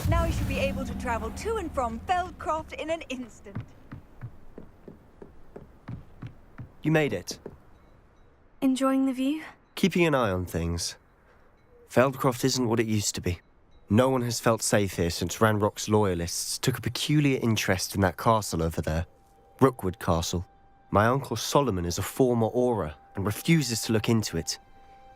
Now you should be able to travel to and from Feldcroft in an instant. You made it. Enjoying the view? Keeping an eye on things. Feldcroft isn't what it used to be. No one has felt safe here since Ranrock's loyalists took a peculiar interest in that castle over there. Rookwood Castle. My uncle Solomon is a former Auror and refuses to look into it,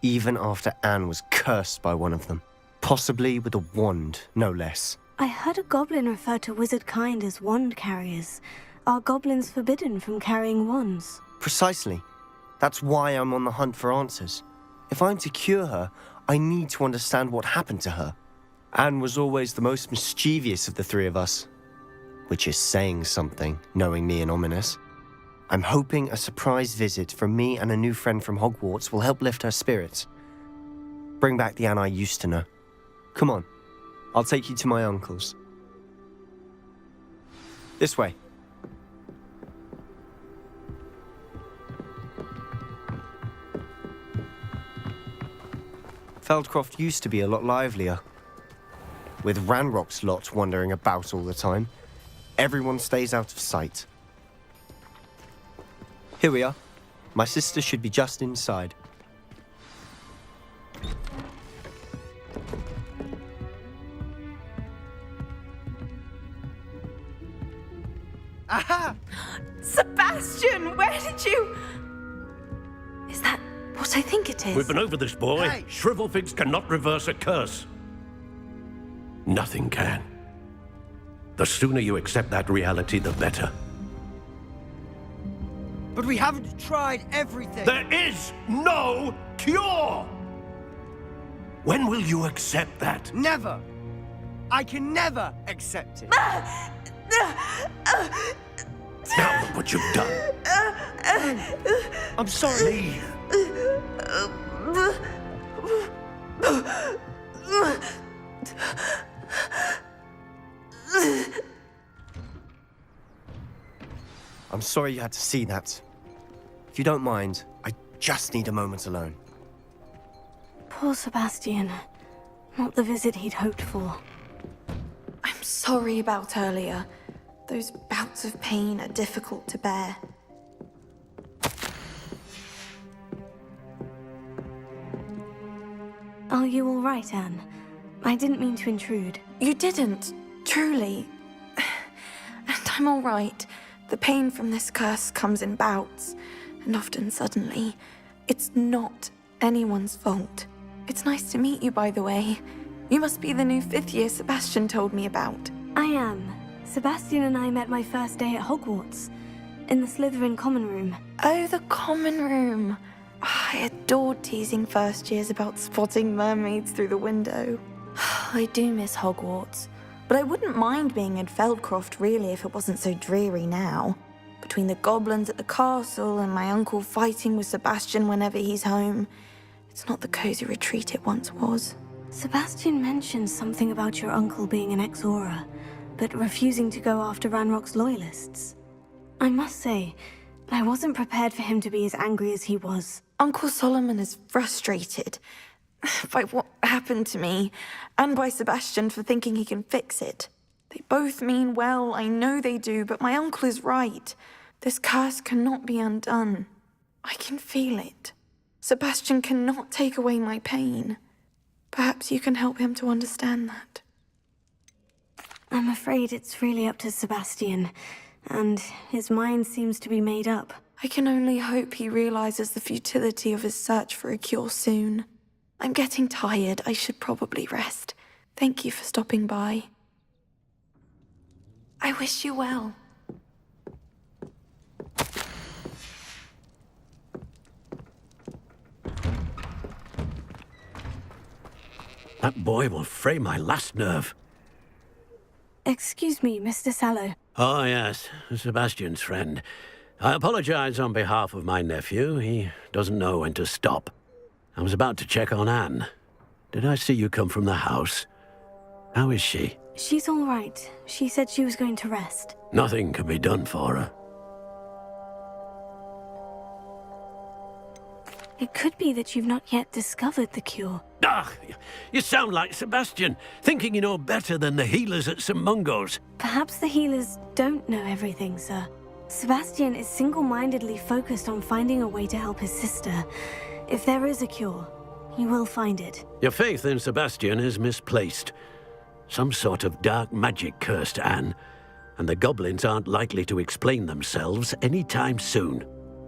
even after Anne was cursed by one of them. Possibly with a wand, no less. I heard a goblin refer to wizard kind as wand carriers. Are goblins forbidden from carrying wands? Precisely. That's why I'm on the hunt for answers. If I'm to cure her, I need to understand what happened to her. Anne was always the most mischievous of the three of us. Which is saying something, knowing me and Ominous. I'm hoping a surprise visit from me and a new friend from Hogwarts will help lift her spirits. Bring back the Anne I used to know. Come on, I'll take you to my uncle's. This way. Feldcroft used to be a lot livelier. With Ranrock's lot wandering about all the time, everyone stays out of sight. Here we are. My sister should be just inside. Aha! Sebastian, where did you... Is that what I think it is? We've been over this, boy. Hey. Shrivelfigs cannot reverse a curse. Nothing can. The sooner you accept that reality, the better. But we haven't tried everything. There is no cure! When will you accept that? Never. I can never accept it. Now look what you've done. I'm sorry. I'm sorry you had to see that. If you don't mind, I just need a moment alone. Poor Sebastian. Not the visit he'd hoped for. I'm sorry about earlier. Those bouts of pain are difficult to bear. Are you all right, Anne? I didn't mean to intrude. You didn't, truly. And I'm all right. The pain from this curse comes in bouts, and often suddenly. It's not anyone's fault. It's nice to meet you, by the way. You must be the new 5th year Sebastian told me about. I am. Sebastian and I met my first day at Hogwarts, in the Slytherin common room. Oh, the common room. I adored teasing first years about spotting mermaids through the window. I do miss Hogwarts, but I wouldn't mind being in Feldcroft really if it wasn't so dreary now. Between the goblins at the castle and my uncle fighting with Sebastian whenever he's home, it's not the cozy retreat it once was. Sebastian mentioned something about your uncle being an ex-Auror, but refusing to go after Ranrock's loyalists. I must say, I wasn't prepared for him to be as angry as he was. Uncle Solomon is frustrated by what happened to me, and by Sebastian for thinking he can fix it. They both mean well, I know they do, but my uncle is right. This curse cannot be undone. I can feel it. Sebastian cannot take away my pain. Perhaps you can help him to understand that. I'm afraid it's really up to Sebastian, and his mind seems to be made up. I can only hope he realizes the futility of his search for a cure soon. I'm getting tired. I should probably rest. Thank you for stopping by. I wish you well. That boy will fray my last nerve. Excuse me, Mr. Sallow. Oh, yes, Sebastian's friend. I apologize on behalf of my nephew. He doesn't know when to stop. I was about to check on Anne. Did I see you come from the house? How is she? She's all right. She said she was going to rest. Nothing can be done for her. It could be that you've not yet discovered the cure. Ah, you sound like Sebastian, thinking you know better than the healers at St. Mungo's. Perhaps the healers don't know everything, sir. Sebastian is single-mindedly focused on finding a way to help his sister. If there is a cure, he will find it. Your faith in Sebastian is misplaced. Some sort of dark magic cursed Anne, and the goblins aren't likely to explain themselves anytime soon.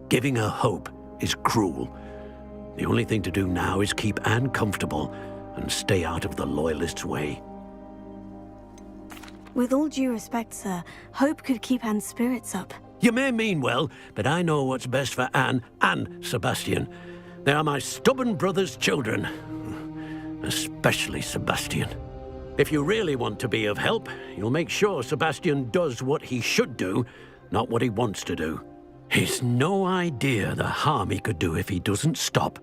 Giving her hope is cruel. The only thing to do now is keep Anne comfortable and stay out of the Loyalists' way. With all due respect, sir, hope could keep Anne's spirits up. You may mean well, but I know what's best for Anne and Sebastian. They are my stubborn brother's children. Especially Sebastian. If you really want to be of help, you'll make sure Sebastian does what he should do, not what he wants to do. He's no idea the harm he could do if he doesn't stop.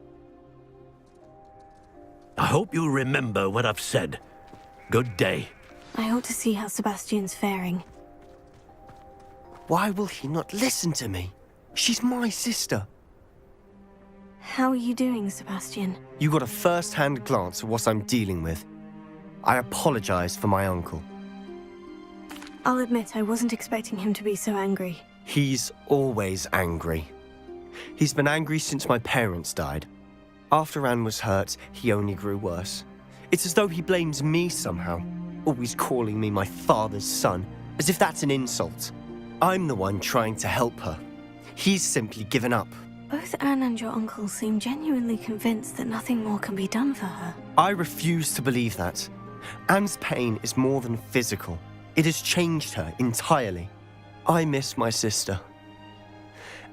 I hope you'll remember what I've said. Good day. I ought to see how Sebastian's faring. Why will he not listen to me? She's my sister. How are you doing, Sebastian? You got a first-hand glance at what I'm dealing with. I apologize for my uncle. I'll admit I wasn't expecting him to be so angry. He's always angry. He's been angry since my parents died. After Anne was hurt, he only grew worse. It's as though he blames me somehow, always calling me my father's son, as if that's an insult. I'm the one trying to help her. He's simply given up. Both Anne and your uncle seem genuinely convinced that nothing more can be done for her. I refuse to believe that. Anne's pain is more than physical. It has changed her entirely. I miss my sister.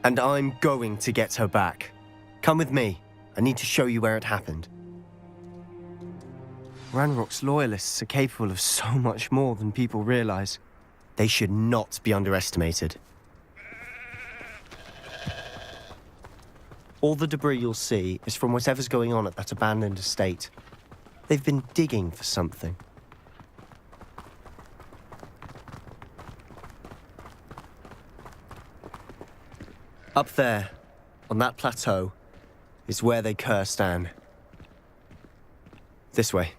And I'm going to get her back. Come with me. I need to show you where it happened. Ranrock's Loyalists are capable of so much more than people realize. They should not be underestimated. All the debris you'll see is from whatever's going on at that abandoned estate. They've been digging for something. Up there, on that plateau, is where they cursed Anne. This way.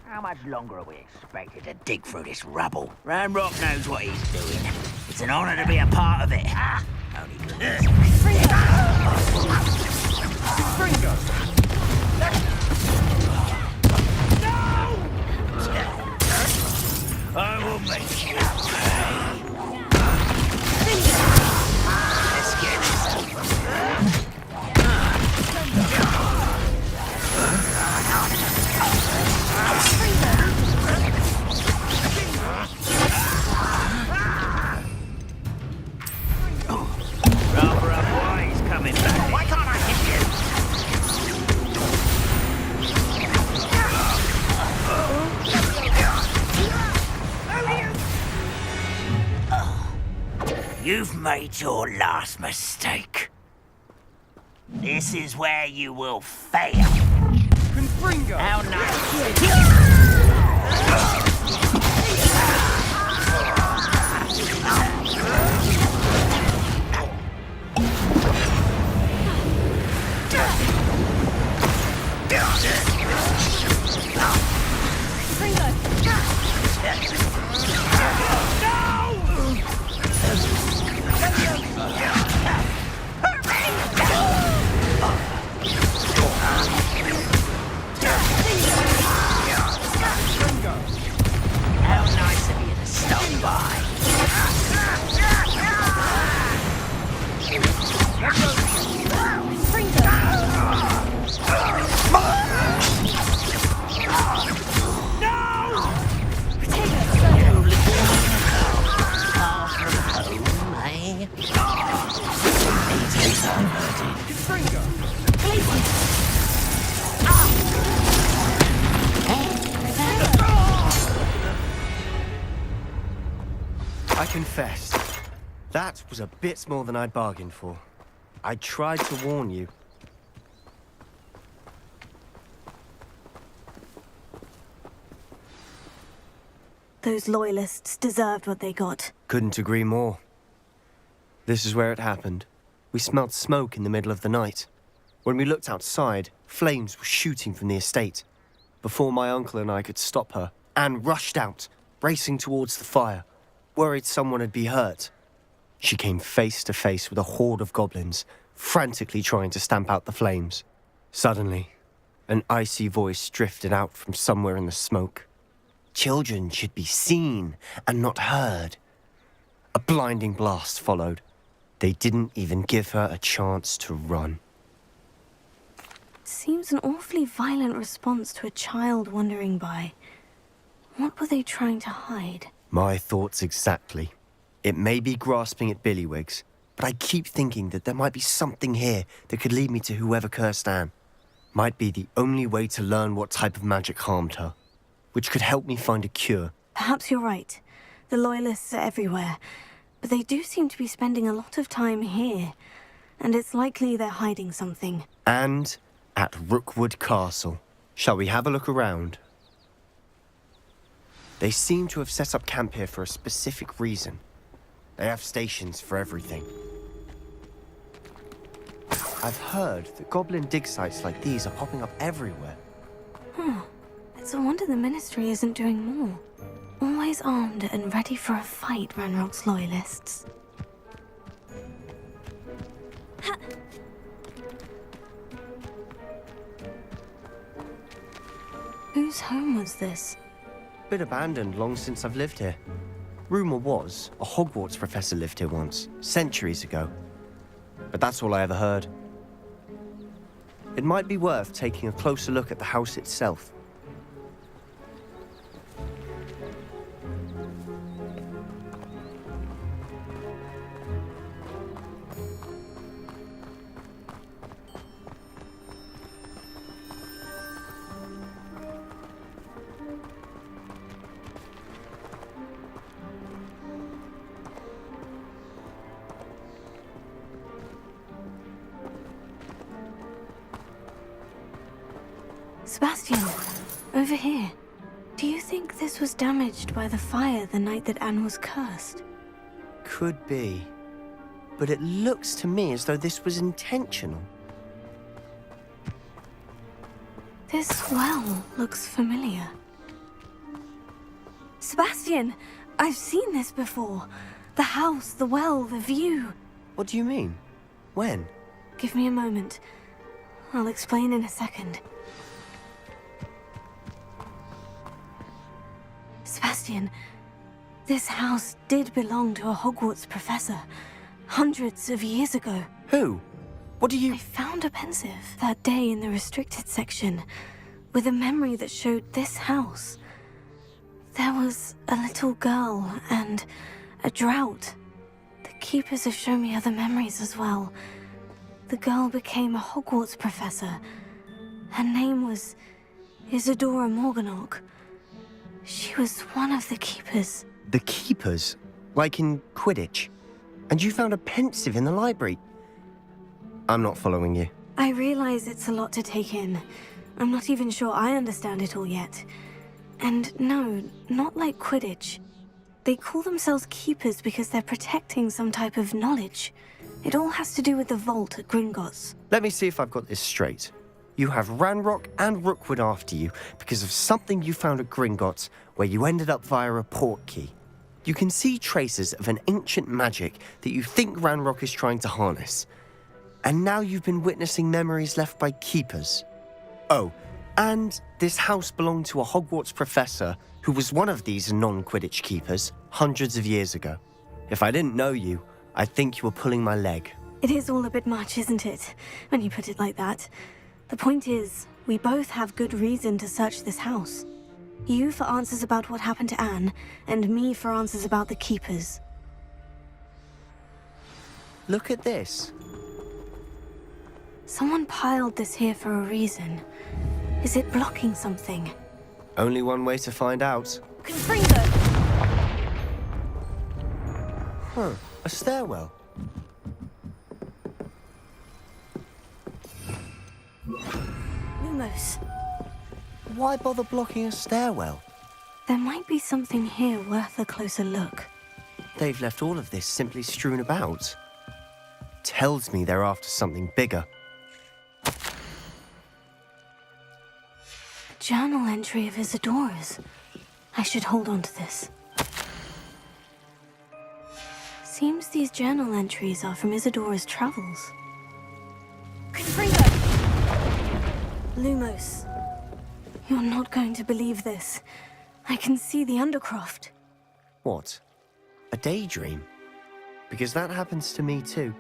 How much longer are we expected to dig through this rubble? Ranrock knows what he's doing. It's an honor to be a part of it. Only good. I will make you pay. Let's get this over. Rather up why he's coming back. Why can't I hit you? You've made your last mistake. This is where you will fail. Confringo! How nice. How nice of you to stop by. I confess, that was a bit more than I'd bargained for. I tried to warn you. Those Loyalists deserved what they got. Couldn't agree more. This is where it happened. We smelled smoke in the middle of the night. When we looked outside, flames were shooting from the estate. Before my uncle and I could stop her, Anne rushed out, racing towards the fire, worried someone had been hurt. She came face to face with a horde of goblins, frantically trying to stamp out the flames. Suddenly, an icy voice drifted out from somewhere in the smoke. Children should be seen and not heard. A blinding blast followed. They didn't even give her a chance to run. Seems an awfully violent response to a child wandering by. What were they trying to hide? My thoughts exactly. It may be grasping at billywigs, but I keep thinking that there might be something here that could lead me to whoever cursed Anne. Might be the only way to learn what type of magic harmed her, which could help me find a cure. Perhaps you're right. The Loyalists are everywhere, but they do seem to be spending a lot of time here, and it's likely they're hiding something. And at Rookwood Castle. Shall we have a look around? They seem to have set up camp here for a specific reason. They have stations for everything. I've heard that goblin dig sites like these are popping up everywhere. It's a wonder the Ministry isn't doing more. Always armed and ready for a fight, Ranrock's Loyalists. Whose home was this? Been abandoned long since I've lived here. Rumour was a Hogwarts professor lived here once, centuries ago. But that's all I ever heard. It might be worth taking a closer look at the house itself. Sebastian, over here. Do you think this was damaged by the fire the night that Anne was cursed? Could be. But it looks to me as though this was intentional. This well looks familiar. Sebastian, I've seen this before. The house, the well, the view. What do you mean? When? Give me a moment. I'll explain in a second. Sebastian, this house did belong to a Hogwarts professor, hundreds of years ago. Who? What do you... I found a pensive that day in the restricted section, with a memory that showed this house. There was a little girl and a drought. The keepers have shown me other memories as well. The girl became a Hogwarts professor. Her name was Isidora Morganach. She was one of the keepers. The keepers? Like in Quidditch? And you found a pensive in the library? I'm not following you. I realize it's a lot to take in. I'm not even sure I understand it all yet. And no, not like Quidditch. They call themselves keepers because they're protecting some type of knowledge. It all has to do with the vault at Gringotts. Let me see if I've got this straight. You have Ranrock and Rookwood after you because of something you found at Gringotts where you ended up via a port key. You can see traces of an ancient magic that you think Ranrock is trying to harness. And now you've been witnessing memories left by keepers. Oh, and this house belonged to a Hogwarts professor who was one of these non-Quidditch keepers hundreds of years ago. If I didn't know you, I'd think you were pulling my leg. It is all a bit much, isn't it, when you put it like that? The point is, we both have good reason to search this house. You for answers about what happened to Anne, and me for answers about the keepers. Look at this. Someone piled this here for a reason. Is it blocking something? Only one way to find out. Confringo! Huh, a stairwell. Lumos. Why bother blocking a stairwell? There might be something here worth a closer look. They've left all of this simply strewn about. tells me they're after something bigger. A journal entry of Isidora's. I should hold on to this. Seems these journal entries are from Isidora's travels. Lumos, you're not going to believe this. I can see the Undercroft. What? A daydream? Because that happens to me too.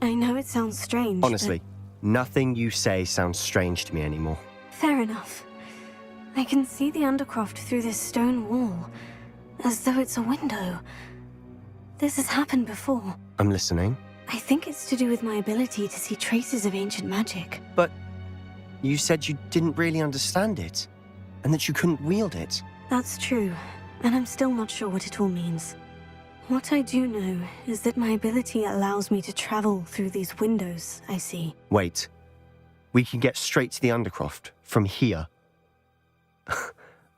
I know it sounds strange, Honestly, nothing you say sounds strange to me anymore. Fair enough. I can see the Undercroft through this stone wall, as though it's a window. This has happened before. I'm listening. I think it's to do with my ability to see traces of ancient magic. But you said you didn't really understand it, and that you couldn't wield it. That's true, and I'm still not sure what it all means. What I do know is that my ability allows me to travel through these windows I see. Wait. We can get straight to the Undercroft from here.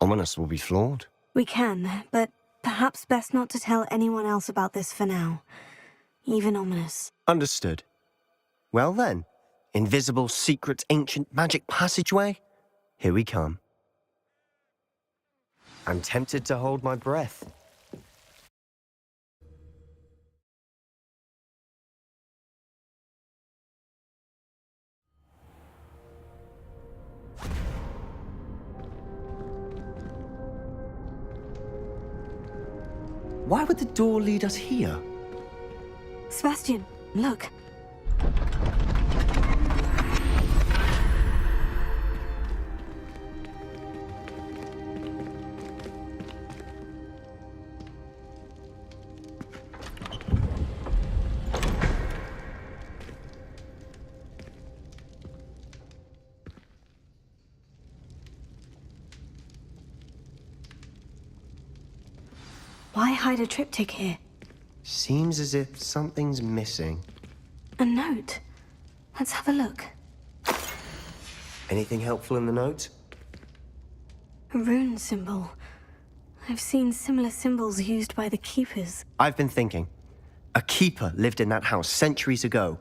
Ominous will be floored. We can, but perhaps best not to tell anyone else about this for now. Even Ominous. Understood. Well then, invisible, secret, ancient magic passageway? Here we come. I'm tempted to hold my breath. Why would the door lead us here? Sebastian, look. Why hide a triptych here? Seems as if something's missing. A note. Let's have a look. Anything helpful in the note? A rune symbol. I've seen similar symbols used by the keepers. I've been thinking. A keeper lived in that house centuries ago,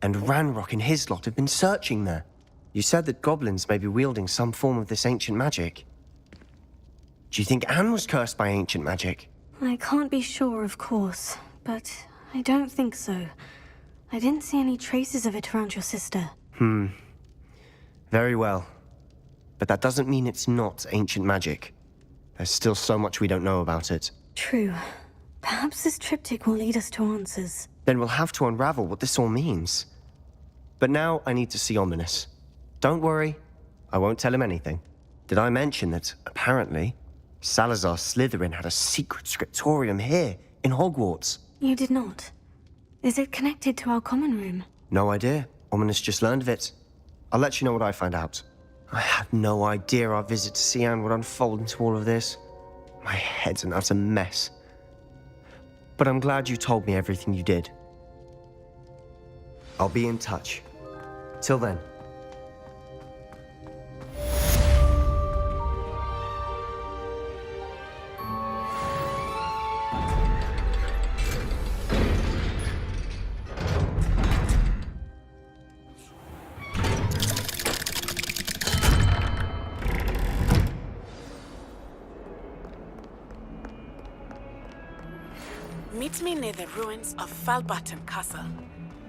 and Ranrock and his lot have been searching there. You said that goblins may be wielding some form of this ancient magic. Do you think Anne was cursed by ancient magic? I can't be sure, of course, but I don't think so. I didn't see any traces of it around your sister. Very well. But that doesn't mean it's not ancient magic. There's still so much we don't know about it. True. Perhaps this triptych will lead us to answers. Then we'll have to unravel what this all means. But now I need to see Ominous. Don't worry, I won't tell him anything. Did I mention that, apparently, Salazar Slytherin had a secret scriptorium here, in Hogwarts? You did not. Is it connected to our common room? No idea. Ominous just learned of it. I'll let you know what I find out. I had no idea our visit to Cian would unfold into all of this. My head's an utter mess. But I'm glad you told me everything you did. I'll be in touch. Till then. Meet me near the ruins of Feldcroft Castle.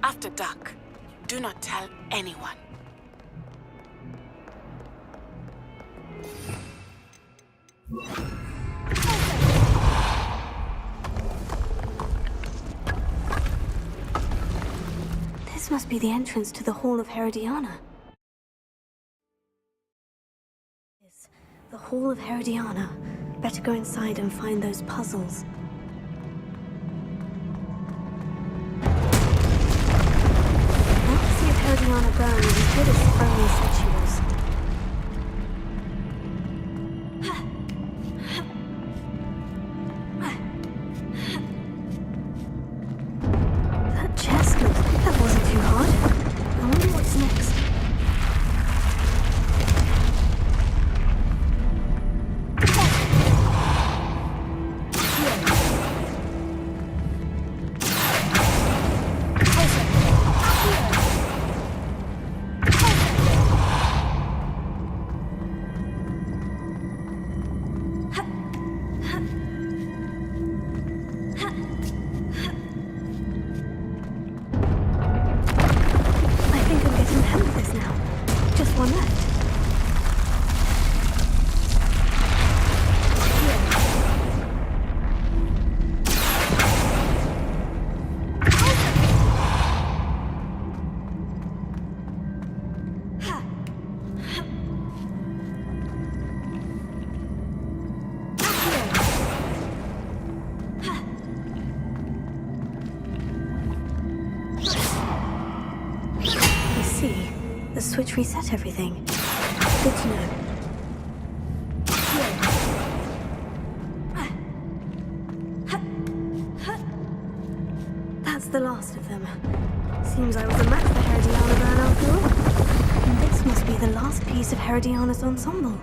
After dark. Do not tell anyone. This must be the entrance to the Hall of Herodiana. The Hall of Herodiana. Better go inside and find those puzzles. Herodiana Brown is as good as Sophia said she was. That chest looks like that wasn't too hard. I wonder what's next. see. The switch reset everything. Good to know. That's the last of them. Seems I was a match for Herodiana Byrne after all. This must be the last piece of Herodiana's ensemble.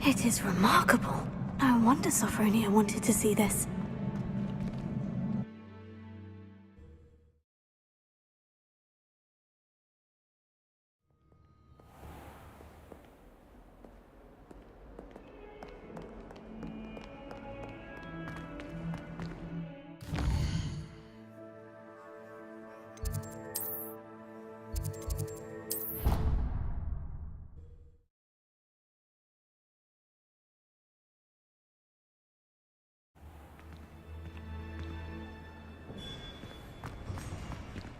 It is remarkable. No wonder Sophronia wanted to see this.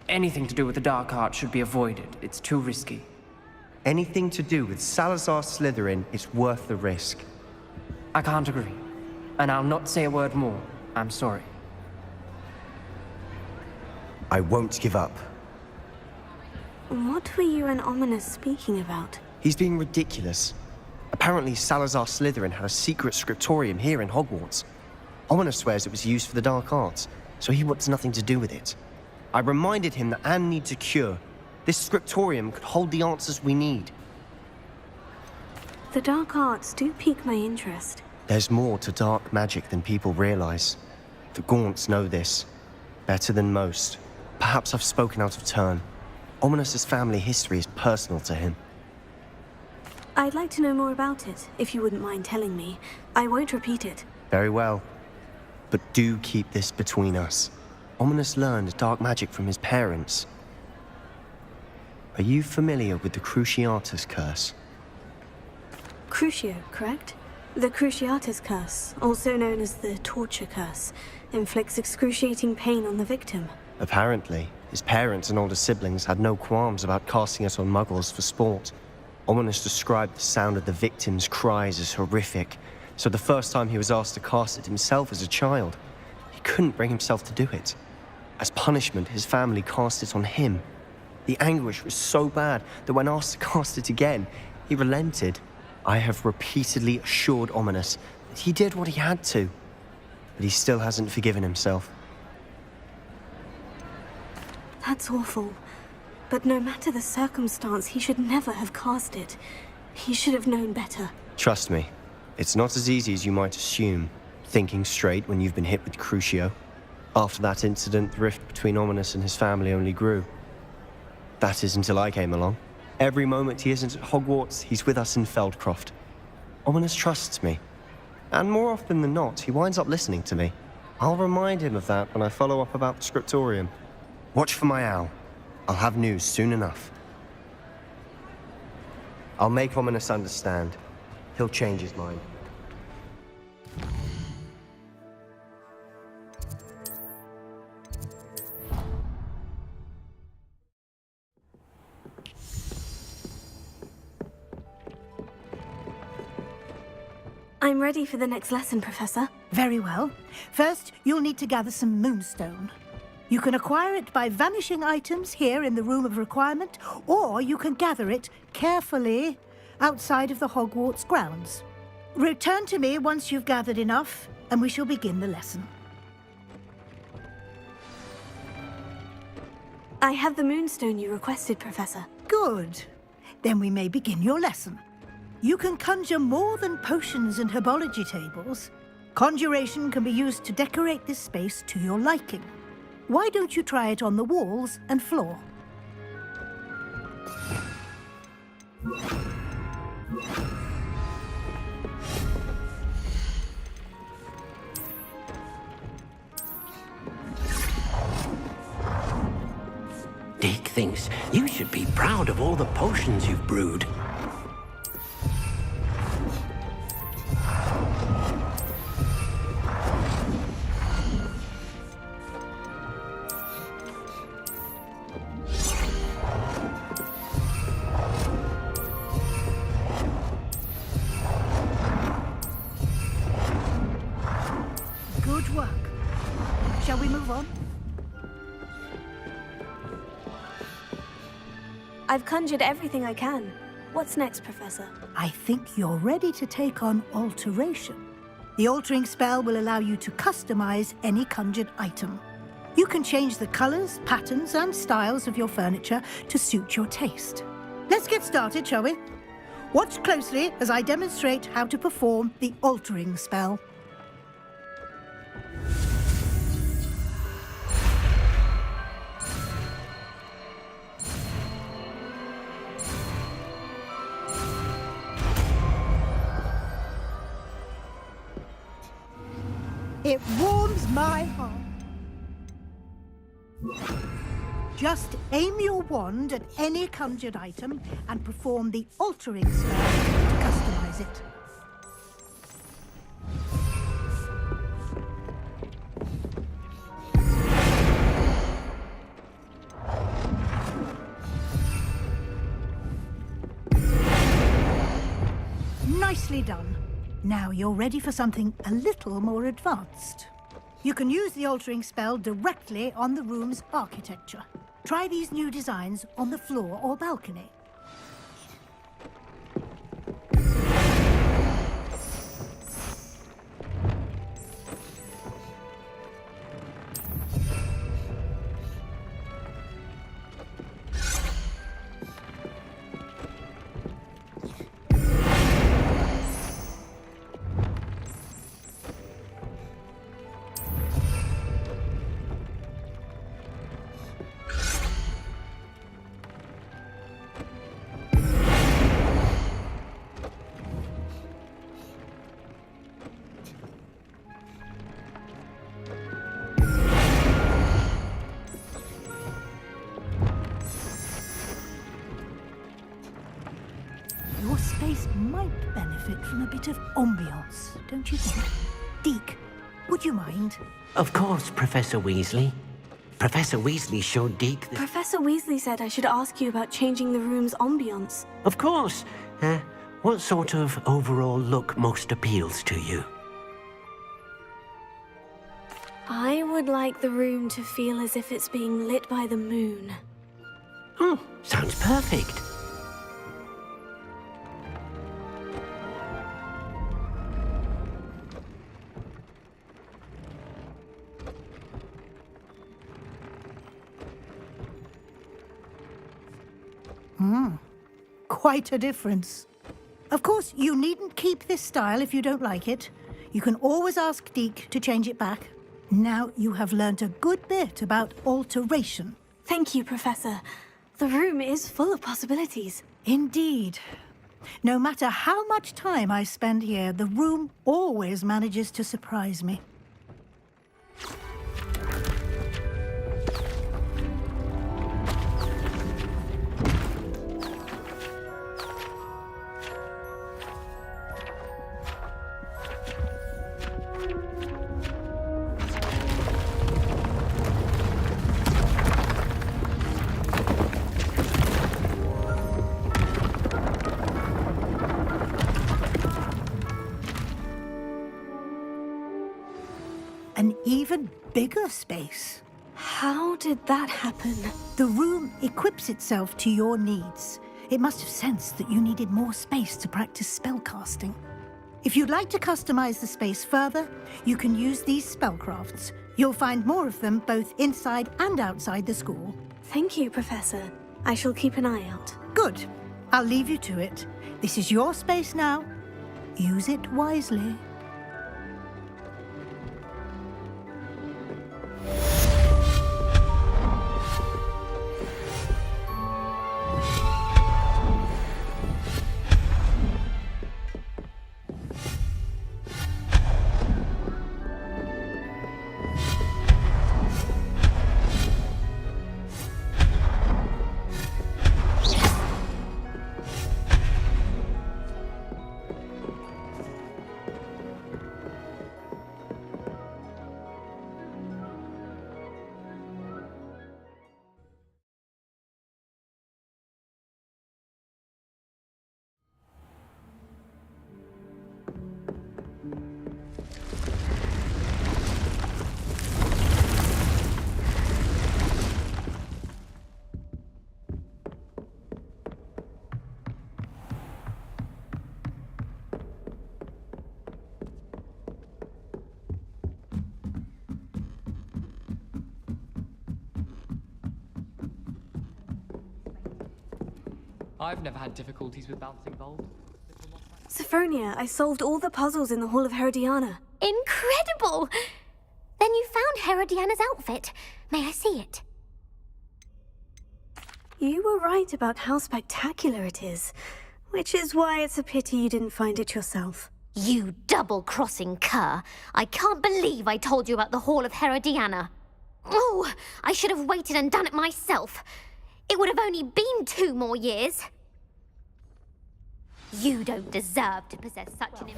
Anything to do with the dark arts should be avoided. It's too risky. Anything to do with Salazar Slytherin is worth the risk. I can't agree. And I'll not say a word more. I'm sorry. I won't give up. What were you and Ominous speaking about? He's being ridiculous. Apparently Salazar Slytherin had a secret scriptorium here in Hogwarts. Ominous swears it was used for the dark arts, so he wants nothing to do with it. I reminded him that Anne needs a cure. This scriptorium could hold the answers we need. The dark arts do pique my interest. There's more to dark magic than people realize. The Gaunts know this. Better than most. Perhaps I've spoken out of turn. Ominous's family history is personal to him. I'd like to know more about it, if you wouldn't mind telling me. I won't repeat it. Very well. But do keep this between us. Ominous learned dark magic from his parents. Are you familiar with the Cruciatus Curse? Crucio, correct? The Cruciatus Curse, also known as the Torture Curse, inflicts excruciating pain on the victim. Apparently, his parents and older siblings had no qualms about casting it on muggles for sport. Ominous described the sound of the victim's cries as horrific, so the first time he was asked to cast it himself as a child, he couldn't bring himself to do it. As punishment, his family cast it on him. The anguish was so bad that when asked to cast it again, he relented. I have repeatedly assured Ominous that he did what he had to, but he still hasn't forgiven himself. That's awful. But no matter the circumstance, he should never have cast it. He should have known better. Trust me, it's not as easy as you might assume, thinking straight when you've been hit with Crucio. After that incident, the rift between Ominous and his family only grew. That is until I came along. Every moment he isn't at Hogwarts, he's with us in Feldcroft. Ominous trusts me. And more often than not, he winds up listening to me. I'll remind him of that when I follow up about the scriptorium. Watch for my owl. I'll have news soon enough. I'll make Ominous understand. He'll change his mind. I'm ready for the next lesson, Professor. Very well. First, you'll need to gather some moonstone. You can acquire it by vanishing items here in the Room of Requirement, or you can gather it carefully outside of the Hogwarts grounds. Return to me once you've gathered enough, and we shall begin the lesson. I have the moonstone you requested, Professor. Good. Then we may begin your lesson. You can conjure more than potions and herbology tables. Conjuration can be used to decorate this space to your liking. Why don't you try it on the walls and floor? Deek thinks you should be proud of all the potions you've brewed. Good work. Shall we move on? I've conjured everything I can. What's next, Professor? I think you're ready to take on alteration. The altering spell will allow you to customize any conjured item. You can change the colors, patterns, and styles of your furniture to suit your taste. Let's get started, shall we? Watch closely as I demonstrate how to perform the altering spell. It warms my heart. Just aim your wand at any conjured item and perform the altering spell to customize it. Nicely done. Now you're ready for something a little more advanced. You can use the altering spell directly on the room's architecture. Try these new designs on the floor or balcony. Your space might benefit from a bit of ambiance, don't you think? Deek, would you mind? Of course, Professor Weasley. Professor Weasley showed Deek the... Professor Weasley said I should ask you about changing the room's ambience. Of course. What sort of overall look most appeals to you? I would like the room to feel as if it's being lit by the moon. Oh, sounds perfect. Quite a difference. Of course, you needn't keep this style if you don't like it. You can always ask Deek to change it back. Now you have learnt a good bit about alteration. Thank you, Professor. The room is full of possibilities. Indeed. No matter how much time I spend here, the room always manages to surprise me. An even bigger space. How did that happen? The room equips itself to your needs. It must have sensed that you needed more space to practice spellcasting. If you'd like to customize the space further, you can use these spellcrafts. You'll find more of them both inside and outside the school. Thank you, Professor. I shall keep an eye out. Good. I'll leave you to it. This is your space now. Use it wisely. I've never had difficulties with bouncing bulbs. Sophronia, I solved all the puzzles in the Hall of Herodiana. Incredible! Then you found Herodiana's outfit. May I see it? You were right about how spectacular it is, which is why it's a pity you didn't find it yourself. You double-crossing cur. I can't believe I told you about the Hall of Herodiana. Oh, I should have waited and done it myself. It would have only been 2 more years. You don't deserve to possess such an...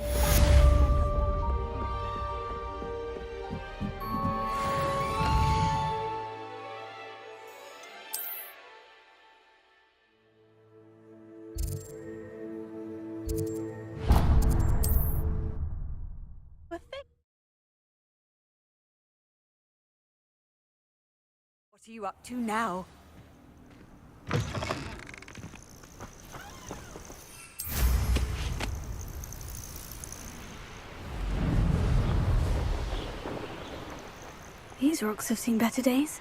What are you up to now? These rocks have seen better days.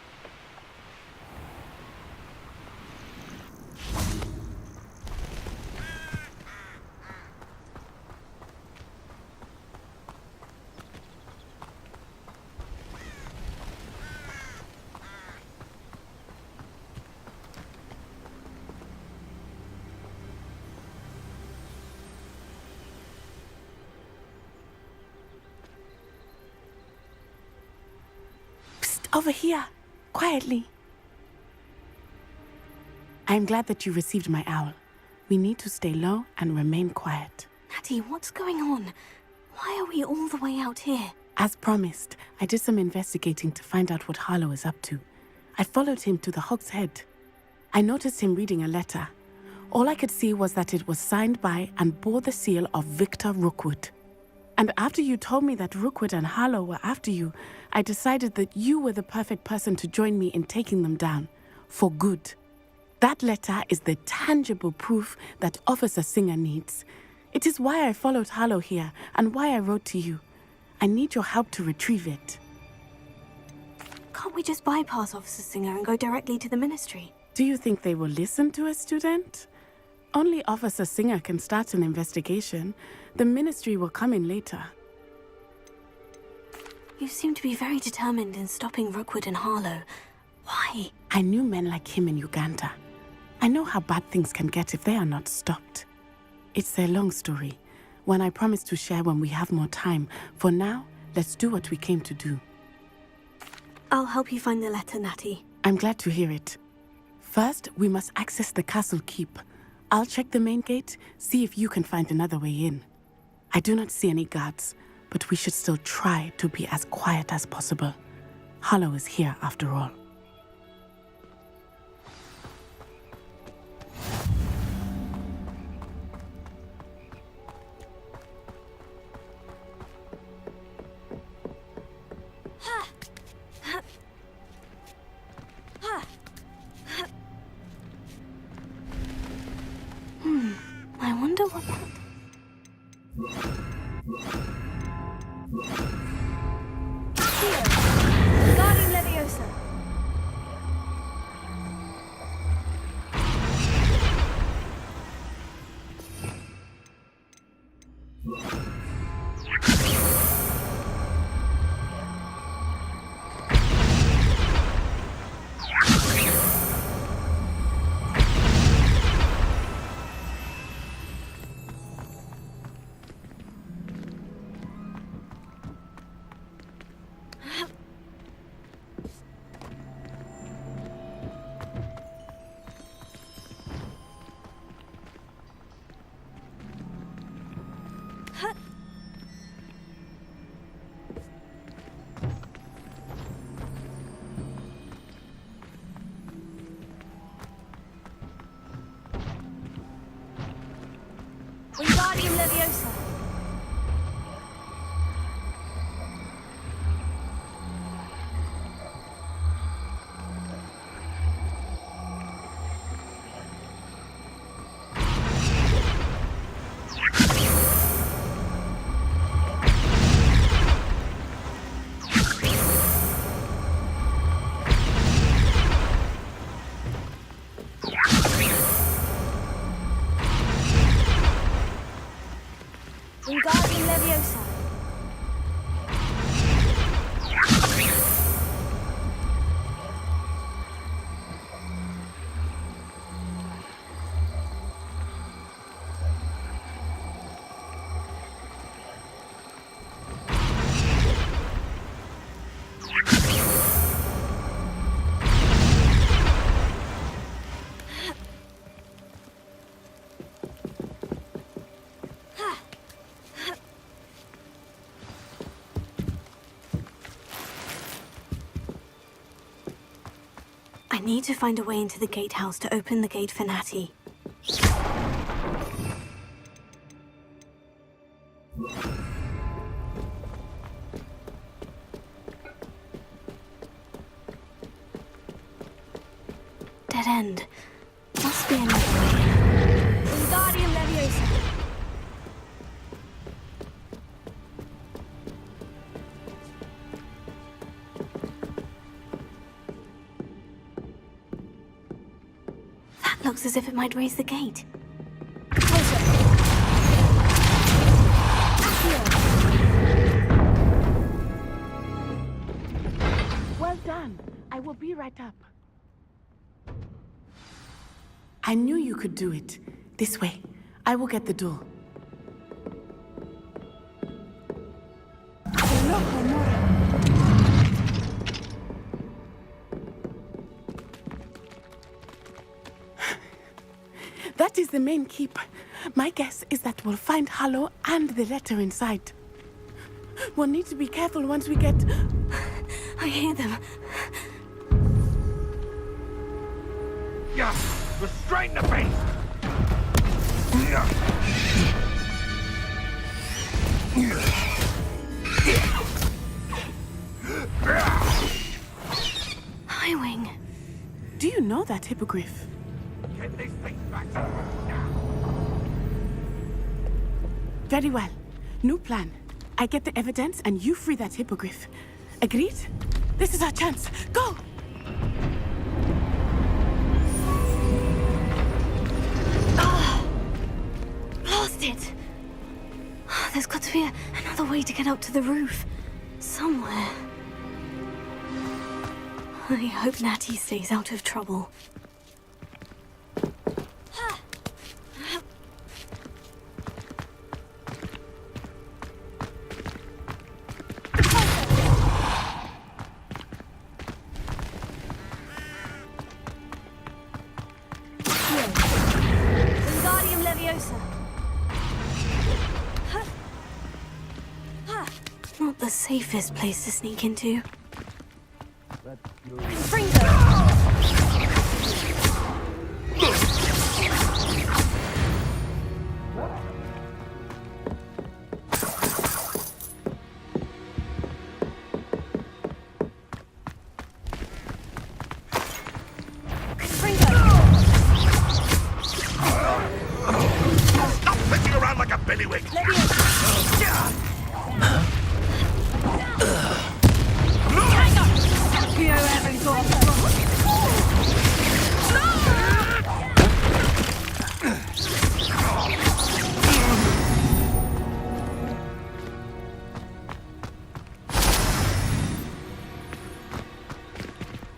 Over here, quietly. I'm glad that you received my owl. We need to stay low and remain quiet. Natty, what's going on? Why are we all the way out here? As promised, I did some investigating to find out what Harlow is up to. I followed him to the Hogshead. I noticed him reading a letter. All I could see was that it was signed by and bore the seal of Victor Rookwood. And after you told me that Rookwood and Harlow were after you, I decided that you were the perfect person to join me in taking them down. For good. That letter is the tangible proof that Officer Singer needs. It is why I followed Harlow here and why I wrote to you. I need your help to retrieve it. Can't we just bypass Officer Singer and go directly to the Ministry? Do you think they will listen to a student? Only Officer Singer can start an investigation. The Ministry will come in later. You seem to be very determined in stopping Rookwood and Harlow. Why? I knew men like him in Uganda. I know how bad things can get if they are not stopped. It's a long story, one I promise to share when we have more time. For now, let's do what we came to do. I'll help you find the letter, Natty. I'm glad to hear it. First, we must access the castle keep. I'll check the main gate, see if you can find another way in. I do not see any guards, but we should still try to be as quiet as possible. Harlow is here after all. I wonder what that... Here! Guardian Leviosa! Wingardium Leviosa! need to find a way into the gatehouse to open the gate for Natty. Dead end. Must be another way. Wingardium Leviosa. That looks as if it might raise the gate. Well done. I will be right up. I knew you could do it. This way. I will get the door. That is the main keep. My guess is that we'll find Hollow and the letter inside. We'll need to be careful once we get... I hear them. Yeah, restrain the beast! Highwing. Do you know that hippogriff? Get these things back to now. Very well. New plan. I get the evidence and you free that hippogriff. Agreed? This is our chance. Go! Lost it! There's got to be another way to get up to the roof. Somewhere. I hope Natty stays out of trouble. Wingardium Leviosa. Not the safest place to sneak into. Stop flipping around like a billywig!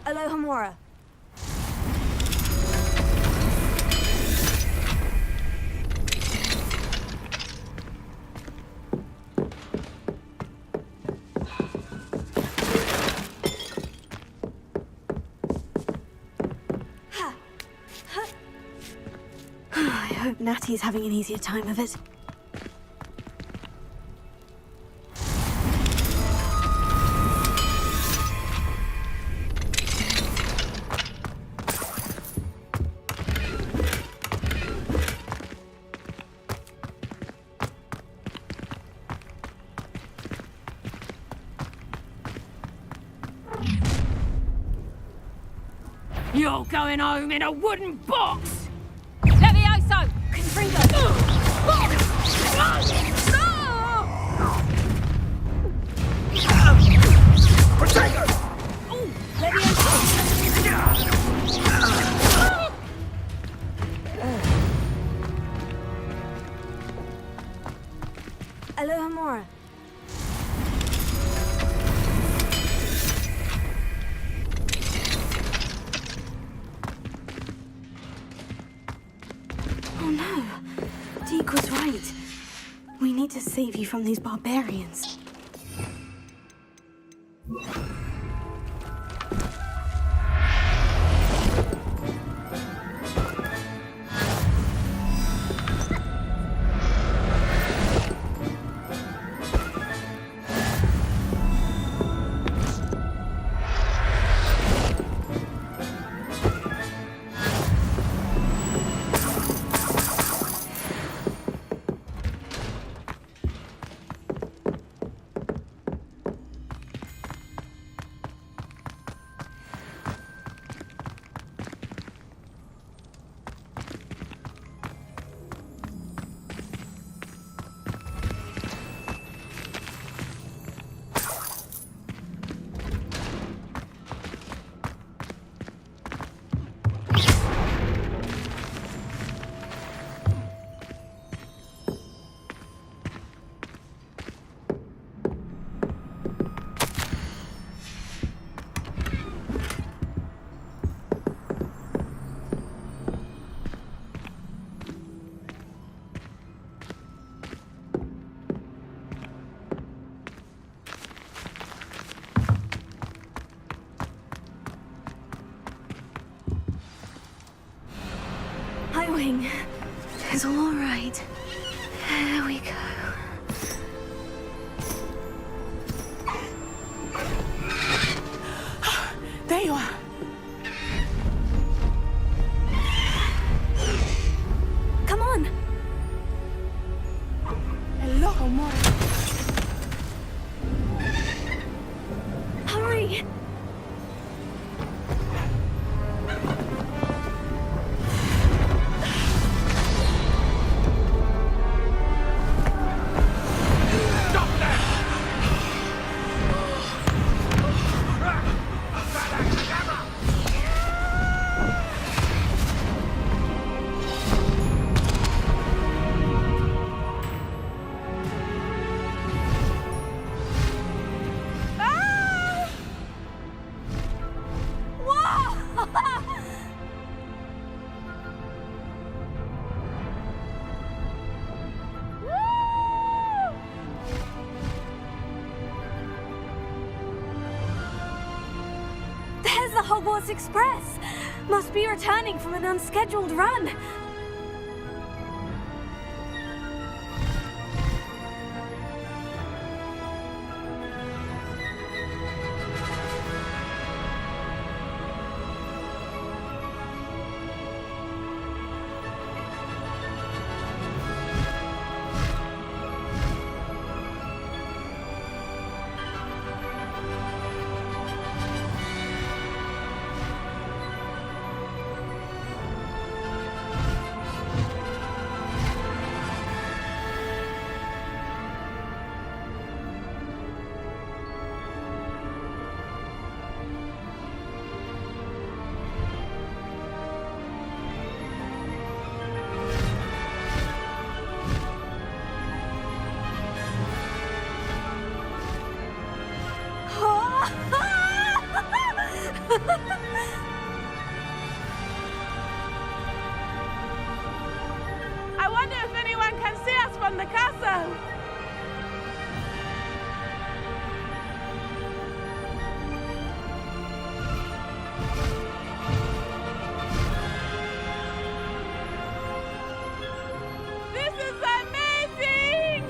Alohomora. I hope Natty's having an easier time of it. You're going home in a wooden box! Levioso! Confringo! Protego! Alohomora. Oh no. Deek was right. We need to save you from these barbarians. going. It's all right. There we go. There you are. Come on. Hello, amore. Hurry. There's the Hogwarts Express. Must be returning from an unscheduled run. I wonder if anyone can see us from the castle. This is amazing!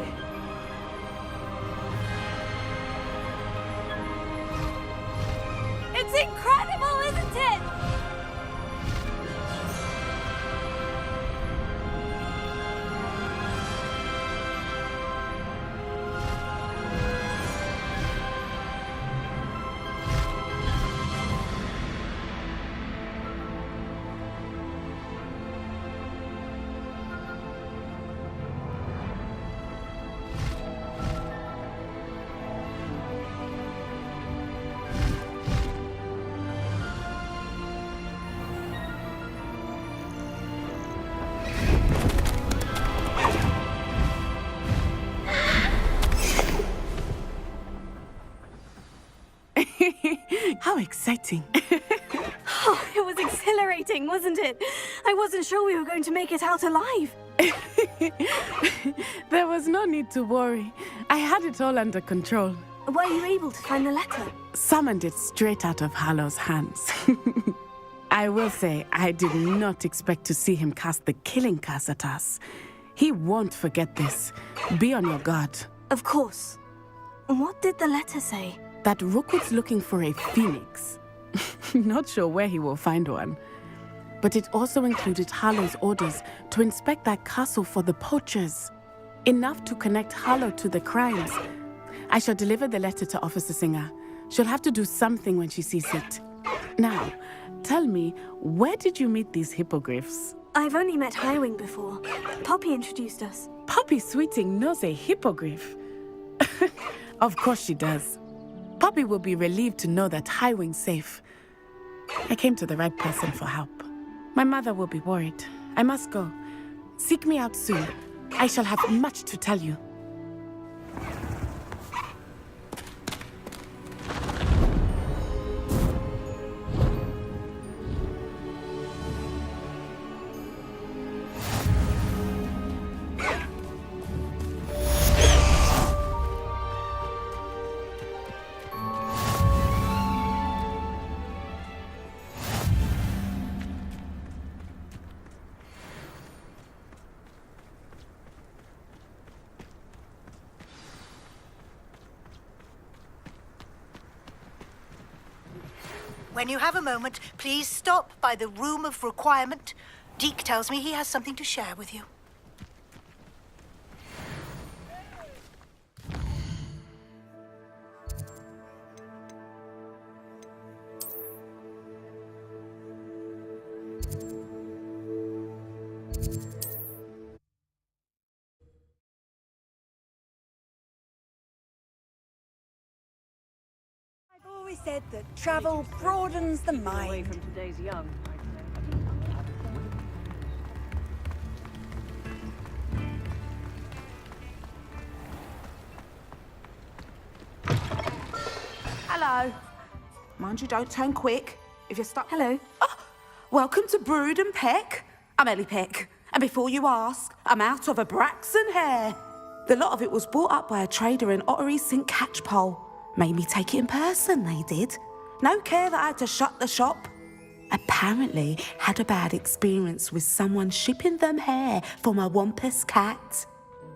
It's incredible, isn't it? How exciting. Oh, it was exhilarating, wasn't it? I wasn't sure we were going to make it out alive. There was no need to worry. I had it all under control. Were you able to find the letter? Summoned it straight out of Hallow's hands. I will say, I did not expect to see him cast the killing curse at us. He won't forget this. Be on your guard. Of course. What did the letter say? That Rookwood's looking for a phoenix. Not sure where he will find one. But it also included Harlow's orders to inspect that castle for the poachers. Enough to connect Harlow to the crimes. I shall deliver the letter to Officer Singer. She'll have to do something when she sees it. Now, tell me, where did you meet these hippogriffs? I've only met Highwing before. Poppy introduced us. Poppy Sweeting knows a hippogriff. Of course she does. Poppy will be relieved to know that Highwing's safe. I came to the right person for help. My mother will be worried. I must go. Seek me out soon. I shall have much to tell you. when you have a moment, please stop by the room of requirement. Deek tells me he has something to share with you. I've always said that travel broadens the mind. From today's young. Hello. Mind you, don't turn quick. If you're stuck. Hello. Oh, welcome to Brood and Peck. I'm Ellie Peck. And before you ask, I'm out of a Braxton hair. The lot of it was bought up by a trader in Ottery St. Catchpole. Made me take it in person, they did. No care that I had to shut the shop. Apparently had a bad experience with someone shipping them hair for my Wampus cat.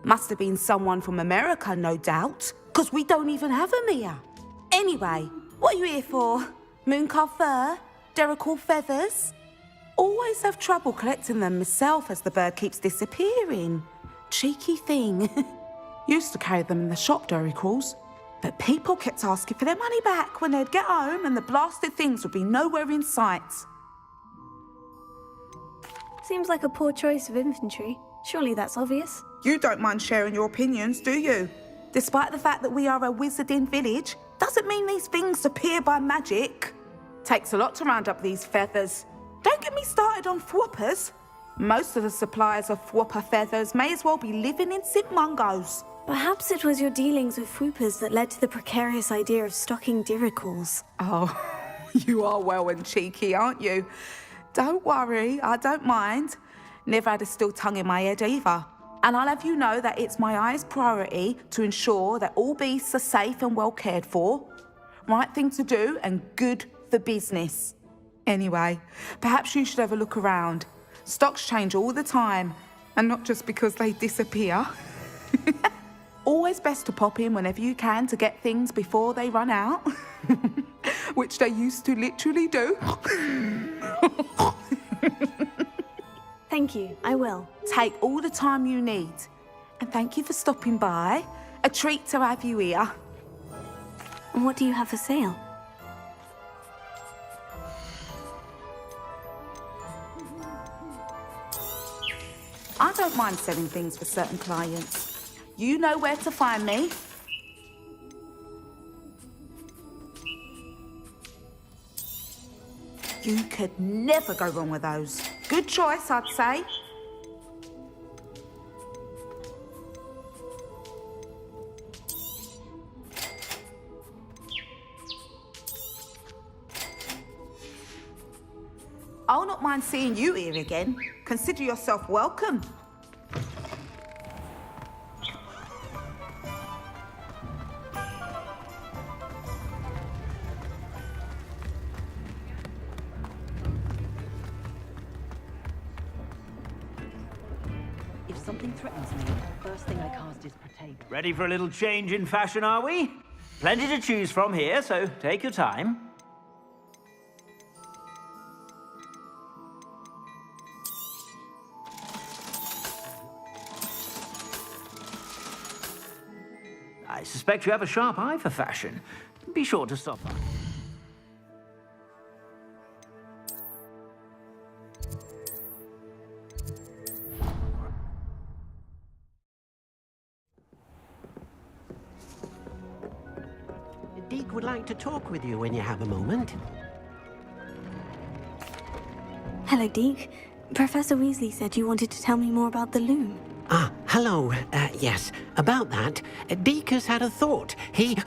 Must have been someone from America, no doubt, because we don't even have them here. Anyway, what are you here for? Mooncar fur? Derrickle feathers? Always have trouble collecting them myself as the bird keeps disappearing. Cheeky thing. Used to carry them in the shop, Derricles. But people kept asking for their money back when they'd get home and the blasted things would be nowhere in sight. Seems like a poor choice of infantry. Surely that's obvious. You don't mind sharing your opinions, do you? Despite the fact that we are a wizarding village, doesn't mean these things appear by magic. Takes a lot to round up these feathers. Don't get me started on thwoppers. Most of the suppliers of thwopper feathers may as well be living in St. Mungo's. Perhaps it was your dealings with Fwoopers that led to the precarious idea of stocking Diricles. Oh, you are well and cheeky, aren't you? Don't worry, I don't mind. Never had a still tongue in my head either. And I'll have you know that it's my highest priority to ensure that all beasts are safe and well cared for. Right thing to do and good for business. Anyway, perhaps you should have a look around. Stocks change all the time, and not just because they disappear. Always best to pop in whenever you can to get things before they run out. Which they used to literally do. Thank you, I will. Take all the time you need. And thank you for stopping by. A treat to have you here. And what do you have for sale? I don't mind selling things for certain clients. You know where to find me. You could never go wrong with those. Good choice, I'd say. I'll not mind seeing you here again. Consider yourself welcome. If something threatens me, the first thing I cast is protect. Ready for a little change in fashion, are we? Plenty to choose from here, so take your time. I suspect you have a sharp eye for fashion. Be sure to stop by. Deek would like to talk with you when you have a moment. Hello, Deek. Professor Weasley said you wanted to tell me more about the loom. Ah, hello. Yes, about that. Deek has had a thought. He...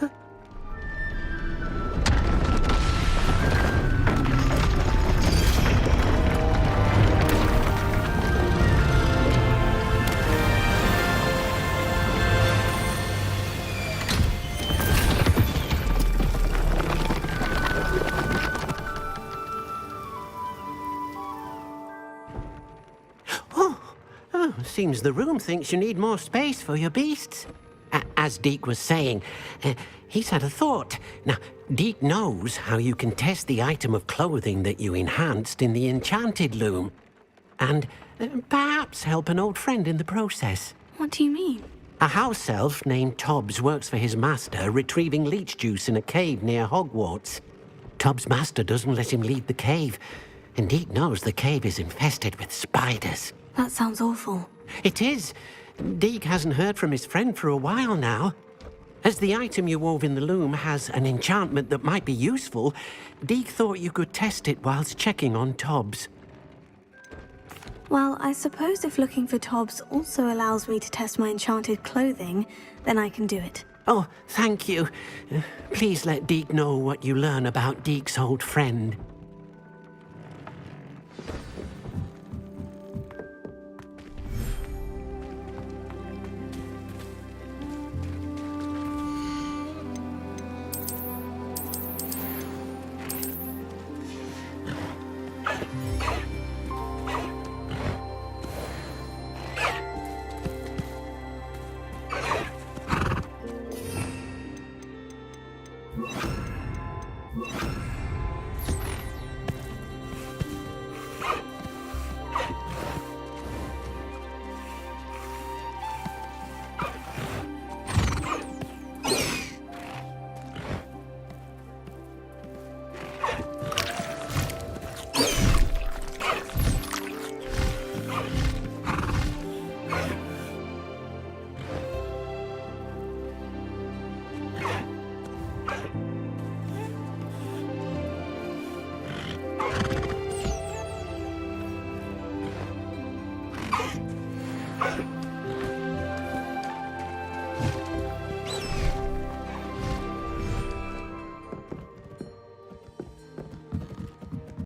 Seems the room thinks you need more space for your beasts. As Deek was saying, he's had a thought. Now, Deek knows how you can test the item of clothing that you enhanced in the enchanted loom. And perhaps help an old friend in the process. What do you mean? A house elf named Tobbs works for his master, retrieving leech juice in a cave near Hogwarts. Tobbs' master doesn't let him leave the cave, and Deek knows the cave is infested with spiders. That sounds awful. It is. Deek hasn't heard from his friend for a while now. As the item you wove in the loom has an enchantment that might be useful, Deek thought you could test it whilst checking on Tobbs. Well, I suppose if looking for Tobbs also allows me to test my enchanted clothing, then I can do it. Oh, thank you. Please let Deek know what you learn about Deek's old friend.